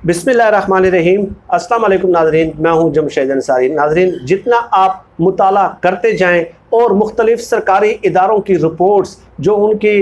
बिस्मिल्लाहिर्रहमानिर्रहीम। अस्सलाम वालेकुम नाज़रीन, मैं हूं जमशेद अंसारी। नाज़रीन, जितना आप मुताला करते जाएं और मुख्तलिफ सरकारी इदारों की रिपोर्ट्स जो उनकी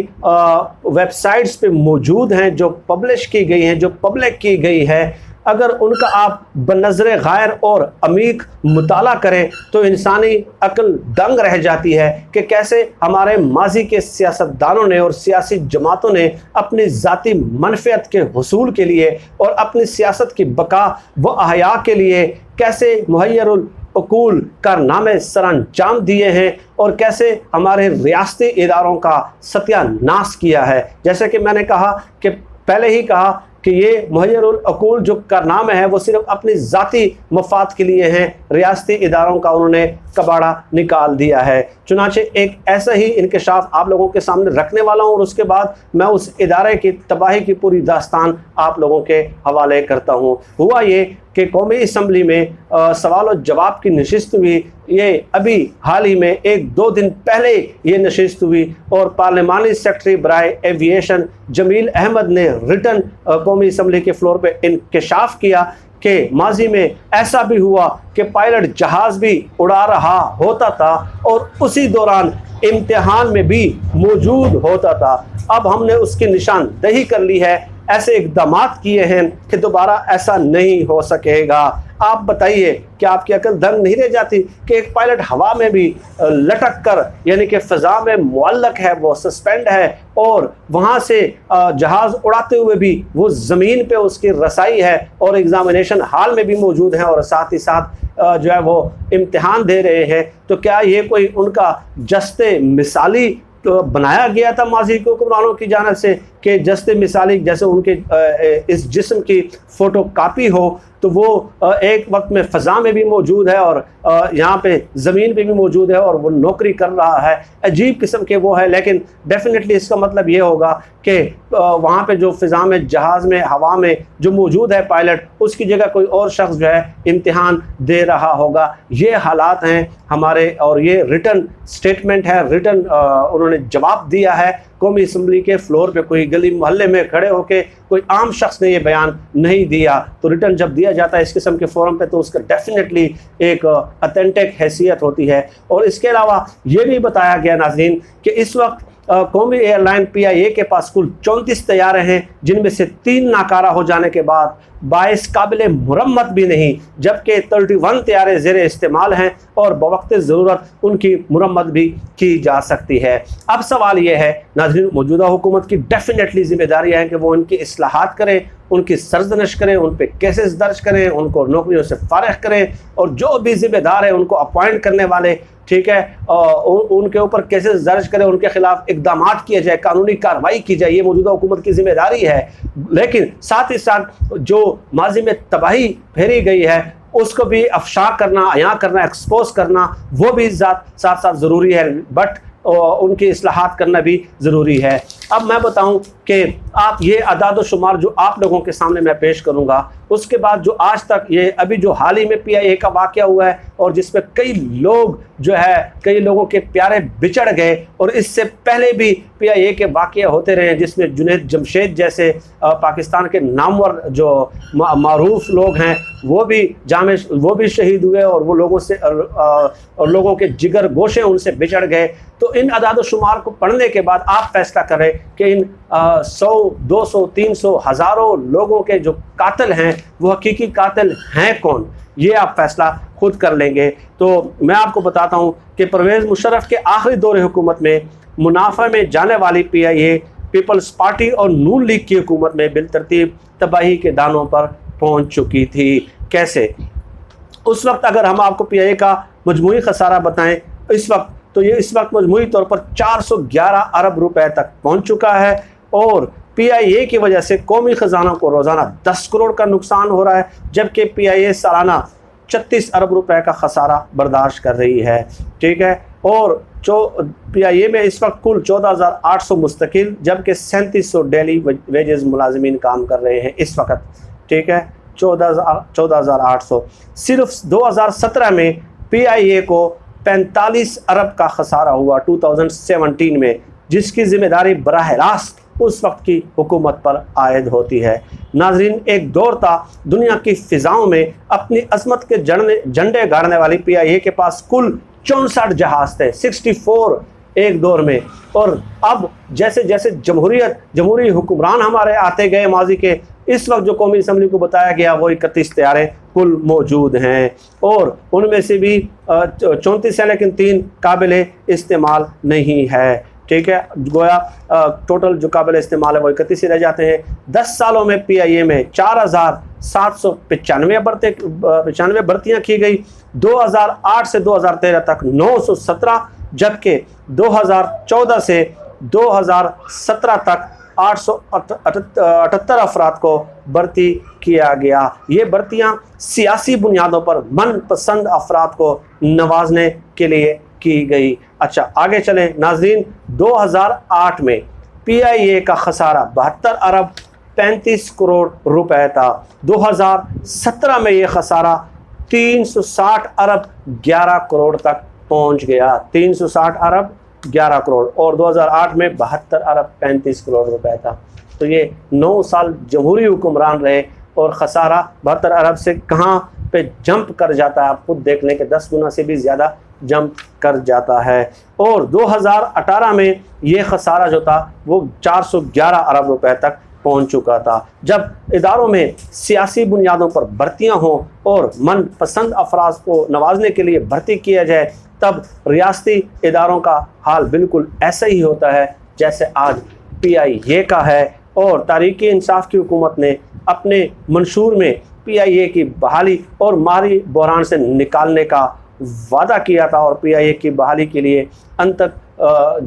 वेबसाइट्स पे मौजूद हैं, जो पब्लिश की गई हैं, जो पब्लिक की गई है, अगर उनका आप बनज़र गैर और अमीक मुताला करें तो इंसानी अक्ल दंग रह जाती है कि कैसे हमारे माजी के सियासतदानों ने और सियासी जमातों ने अपनी ज़ाती मनफ़ियत के हुसूल के लिए और अपनी सियासत की बका व अहया के लिए कैसे मुहय्यरुल अकूल कारनामे सरअंजाम दिए हैं और कैसे हमारे रियासती इदारों का सत्यानाश किया है। जैसे कि मैंने कहा कि पहले ही कहा कि ये मुहय्यरुल अकूल जो कारनामे है वो सिर्फ अपनी ज़ाती मफाद के लिए हैं, रियासती इदारों का उन्होंने कबाड़ा निकाल दिया है। चुनांचे एक ऐसा ही इंकशाफ आप लोगों के सामने रखने वाला हूँ और उसके बाद मैं उस इदारे की तबाही की पूरी दास्तान आप लोगों के हवाले करता हूँ। हुआ ये कि कौमी असम्बली में सवाल और जवाब की नशिस्त हुई। ये अभी हाल ही में 1-2 दिन पहले ये नशिस्त हुई और पार्लिमानी सेक्रेटरी बराए एविएशन जमील अहमद ने रिटन कौमी असम्बली के फ्लोर पे इंकशाफ किया कि माजी में ऐसा भी हुआ कि पायलट जहाज़ भी उड़ा रहा होता था और उसी दौरान इम्तिहान में भी मौजूद होता था। अब हमने उसकी निशानदही कर ली है, ऐसे इक़दाम किए हैं कि दोबारा ऐसा नहीं हो सकेगा। आप बताइए कि आपकी अकल दंग नहीं रह जाती कि एक पायलट हवा में भी लटक कर यानी कि फ़ज़ा में मुअल्लक है, वो सस्पेंड है और वहाँ से जहाज़ उड़ाते हुए भी वो ज़मीन पे उसकी रसाई है और एग्ज़ामिनेशन हॉल में भी मौजूद हैं और साथ ही साथ जो है वो इम्तिहान दे रहे हैं। तो क्या ये कोई उनका जस्ते मिसाली तो बनाया गया था माजी के हुक्मरानों की जानिब से कि जस्ते मिसाली जैसे उनके इस जिस्म की फ़ोटो कापी हो तो वो एक वक्त में फ़ज़ा में भी मौजूद है और यहाँ पे ज़मीन पे भी मौजूद है और वो नौकरी कर रहा है। अजीब किस्म के वो है, लेकिन डेफिनेटली इसका मतलब ये होगा कि वहाँ पे जो फ़िज़ा में, जहाज़ में, हवा में जो मौजूद है पायलट, उसकी जगह कोई और शख्स जो है इम्तिहान दे रहा होगा। ये हालात हैं हमारे और ये रिटन स्टेटमेंट है, रिटन उन्होंने जवाब दिया है कौमी असम्बली के फ्लोर पे। कोई गली मोहल्ले में खड़े होके कोई आम शख्स ने ये बयान नहीं दिया। तो रिटर्न जब दिया जाता है इस किस्म के फोरम पे तो उसका डेफिनेटली एक ऑथेंटिक हैसियत होती है। और इसके अलावा ये भी बताया गया नाज़रीन कि इस वक्त कौमी एयरलाइन PIA के पास कुल 34 तैयारे हैं, जिनमें से 3 नाकारा हो जाने के बाद 22 काबिल मुरम्मत भी नहीं, जबकि 31 तैयारे ज़ेर इस्तेमाल हैं और बवक्त ज़रूरत उनकी मुरम्मत भी की जा सकती है। अब सवाल ये है नाज़रीन, मौजूदा हुकूमत की डेफिनेटली ज़िम्मेदारी है कि वो उनकी इस्लाहात करें, उनकी सरजनश करें, उन पर केसेस दर्ज करें, उनको नौकरियों से फारिग करें और जो भी ज़िम्मेदार है उनको अपॉइंट करने वाले, ठीक है, उनके ऊपर केसेस दर्ज करें, उनके खिलाफ इक़दाम किए जाए, कानूनी कार्रवाई की जाए। ये मौजूदा हुकूमत की ज़िम्मेदारी है। लेकिन साथ ही साथ जो माजी में तबाही फेरी गई है उसको भी अफशा करना, अयां करना, एक्सपोज करना, वो भी साथ साथ ज़रूरी है, बट उनकी इस्लाहात करना भी ज़रूरी है। अब मैं बताऊं कि आप ये अदाद शुमार जो आप लोगों के सामने मैं पेश करूंगा, उसके बाद जो आज तक ये अभी जो हाल ही में PIA का वाक़या हुआ है और जिसमें कई लोग जो है, कई लोगों के प्यारे बिछड़ गए और इससे पहले भी PIA के वाक़या होते रहे जिसमें जुनैद जमशेद जैसे पाकिस्तान के नामवर जो मारूफ लोग हैं वो भी शहीद हुए और वो लोगों से और लोगों के जिगर गोशे उनसे बिछड़ गए। तो इन अदाद शुमार को पढ़ने के बाद आप फैसला करें कि इन 100, 200, 300, हज़ारों लोगों के जो कातिल हैं वो हकीकी कातिल हैं कौन, ये आप फैसला खुद कर लेंगे। तो मैं आपको बताता हूँ कि परवेज़ मुशर्रफ के आखिरी दौरे हुकूमत में मुनाफा में जाने वाली PIA पीपल्स पार्टी और नून लीग की हुकूमत में बिलतरतीब तबाही के दानों पर पहुँच चुकी थी। कैसे? उस वक्त अगर हम आपको PIA का मजमूई खसारा बताएं इस वक्त मजमूई तौर पर 411 अरब रुपए तक पहुंच चुका है और PIA की वजह से कौमी ख़जाना को रोज़ाना 10 करोड़ का नुकसान हो रहा है, जबकि PIA सालाना 36 अरब रुपए का खसारा बर्दाश्त कर रही है। ठीक है, और PIA में इस वक्त कुल 14,800 मुस्तकिल जबकि 3700 डेली वेजेस मुलाजिमीन काम कर रहे हैं इस वक्त। ठीक है, 14,800। सिर्फ 2017 में PIA को 45 अरब का खसारा हुआ 2017 में, जिसकी ज़िम्मेदारी बराह रास्त उस वक्त की हुकूमत पर आयद होती है। नाजरीन, एक दौर था दुनिया की फ़िज़ाओं में अपनी अज़मत के झंडे गाड़ने वाली PIA के पास कुल 64 जहाज़ थे, 64 एक दौर में। और अब जैसे जैसे जमहूरी हुक्मरान हमारे आते गए माजी के, इस वक्त जो कौमी असम्बली को बताया गया वो 31 तैयारे कुल मौजूद हैं, और उनमें से भी 34 हैं लेकिन 3 काबिल इस्तेमाल नहीं है। ठीक है, गोया टोटल जो काबिल इस्तेमाल है वो 31 ही रह जाते हैं। 10 सालों में PIA में 4795 भर्तियाँ की गई। 2008 से 2013 तक 917, जबकि 2014 से 2017 तक 878 अफराद को भर्ती किया गया। ये भर्तियाँ सियासी बुनियादों पर मनपसंद अफराद को नवाजने के लिए की गई। अच्छा, आगे चलें नाजरीन। 2008 में PIA का खसारा 72 अरब 35 करोड़ रुपए था। 2017 में ये खसारा 360 अरब 11 करोड़ तक पहुंच गया। 360 अरब 11 करोड़, और 2008 में 72 अरब 35 करोड़ रुपए था। तो ये 9 साल जमहूरी हुक्मरान रहे और खसारा 72 अरब से कहाँ पे जंप कर जाता है, आप खुद देख लें कि 10 गुना से भी ज़्यादा जंप कर जाता है। और 2018 में ये खसारा जो था वो 411 अरब रुपए तक पहुंच चुका था। जब इदारों में सियासी बुनियादों पर भर्तियां हों और मनपसंद अफराद को नवाजने के लिए भर्ती किया जाए, तब रियासती इदारों का हाल बिल्कुल ऐसा ही होता है जैसे आज PIA का है। और तहरीक इंसाफ की हुकूमत ने अपने मंशूर में PIA की बहाली और माली बहरान से निकालने का वादा किया था, और PIA की बहाली के लिए अंतक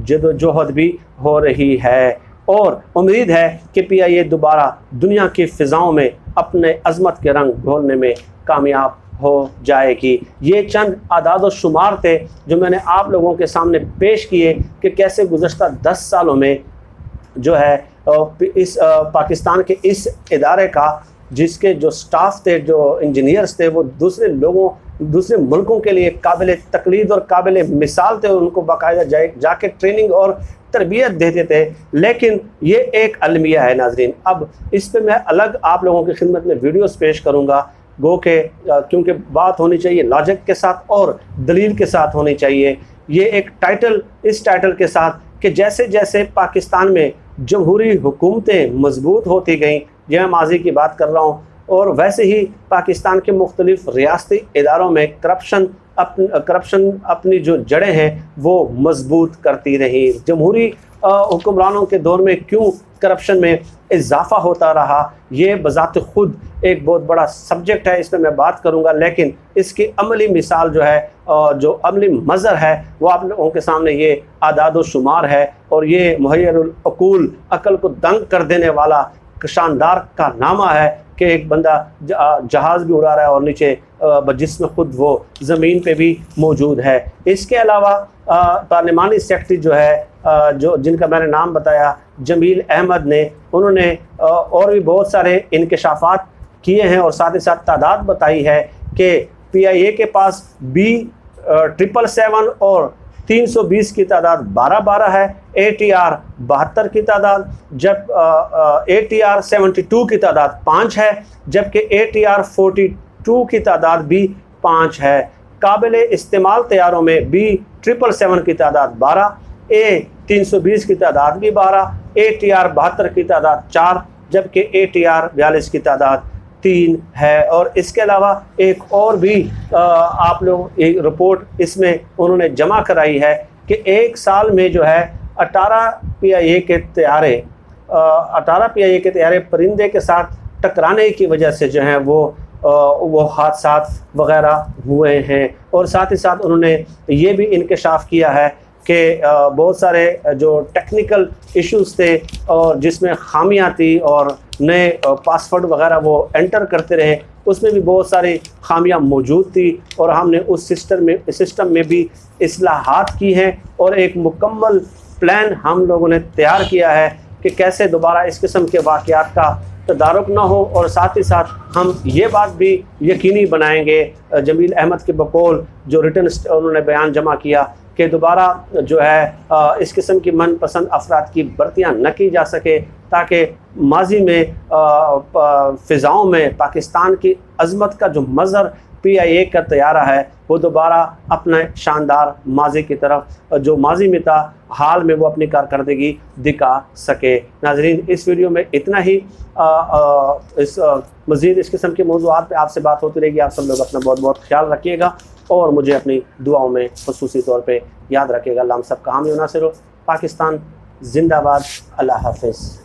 जदोजहद भी हो रही है। और उम्मीद है कि PIA दोबारा दुनिया की फ़िज़ाओं में अपने अज़मत के रंग घोलने में कामयाब हो जाएगी। ये चंद आदाद व शुमार थे जो मैंने आप लोगों के सामने पेश किए कि कैसे गुज़श्ता 10 सालों में जो है इस पाकिस्तान के इस इदारे का, जिसके जो स्टाफ थे, जो इंजीनियर्स थे, वो दूसरे मुल्कों के लिए काबिल तकलीद और काबिल मिसाल थे। उनको बाकायदा जाके ट्रेनिंग और तरबियत देते थे। लेकिन ये एक अलमिया है नाजरीन। अब इस पे मैं अलग आप लोगों की खिदमत में वीडियोस पेश करूँगा, गो के क्योंकि बात होनी चाहिए लॉजिक के साथ और दलील के साथ होनी चाहिए। ये एक इस टाइटल के साथ कि जैसे जैसे पाकिस्तान में जमहूरी हुकूमतें मजबूत होती गईं, ये मैं माजी की बात कर रहा हूँ, और वैसे ही पाकिस्तान के मुख्तलिफ रियासती इदारों में करप्शन अपनी जो जड़ें हैं वो मजबूत करती रही। जमहूरी हुक्मरानों के दौर में क्यों करप्शन में इजाफ़ा होता रहा, ये बज़ात खुद एक बहुत बड़ा सब्जेक्ट है, इस पर मैं बात करूंगा। लेकिन इसकी अमली मिसाल जो है, जो अमली मज़र है, वो आप लोगों के सामने ये आदाद व शुमार है, और ये मुहय्यरुल अकूल, अकल को दंग कर देने वाला शानदार कारनामा है कि एक बंदा जहाज़ भी उड़ा रहा है और नीचे जिसमें ख़ुद वो ज़मीन पे भी मौजूद है। इसके अलावा पार्लिमानी सेक्रेटरी जो है, जिनका मैंने नाम बताया, जमील अहमद ने, उन्होंने और भी बहुत सारे इंकशाफात किए हैं और साथ ही साथ तादाद बताई है कि PIA के पास B777 और 320 की तादाद 12 है, ATR 72 की तादाद, जब ATR 72 की तादाद 5 है, जबकि ATR 42 की तादाद भी 5 है। काबिल इस्तेमाल तैयारों में B777 की तादाद 12, A320 की तादाद भी 12, ATR 72 की तादाद 4, जबकि ATR 42 की तादाद 3 है। और इसके अलावा एक और भी आप लोग एक रिपोर्ट इसमें उन्होंने जमा कराई है कि एक साल में जो है 18 PIA के तैयारे परिंदे के साथ टकराने की वजह से जो है वो हादसात वगैरह हुए हैं। और साथ ही साथ उन्होंने ये भी इंकशाफ किया है कि बहुत सारे जो टेक्निकल इश्यूज़ थे और जिसमें खामियां थी और नए पासवर्ड वगैरह वो एंटर करते रहे, उसमें भी बहुत सारी खामियां मौजूद थी, और हमने उस सिस्टम में भी इस्लाहात की हैं और एक मुकम्मल प्लान हम लोगों ने तैयार किया है कि कैसे दोबारा इस किस्म के वाक़यात का तदारुक ना हो। और साथ ही साथ हम ये बात भी यकीनी बनाएंगे, जमील अहमद के बकौल जो रिटन उन्होंने बयान जमा किया, कि दोबारा जो है इस किस्म की मनपसंद अफराद की भर्तियाँ न की जा सके, ताकि माजी में फ़िज़ाओं में पाकिस्तान की अज़मत का जो मज़हर PIA का तैयारा है वो दोबारा अपने शानदार माजी की तरफ जो माजी में था हाल में वो अपनी कारकर्दगी दिखा सके। नाज़रीन, इस वीडियो में इतना ही। मज़ीद इस किस्म के मौज़ूआत पे आपसे बात होती रहेगी। आप सब लोग अपना बहुत बहुत ख्याल रखिएगा और मुझे अपनी दुआओं में ख़ुसूसी तौर पे याद रखिएगा। अल्लाह हम सब का हामी नासिर हो। पाकिस्तान जिंदाबाद। अल्लाह हाफ़िज़।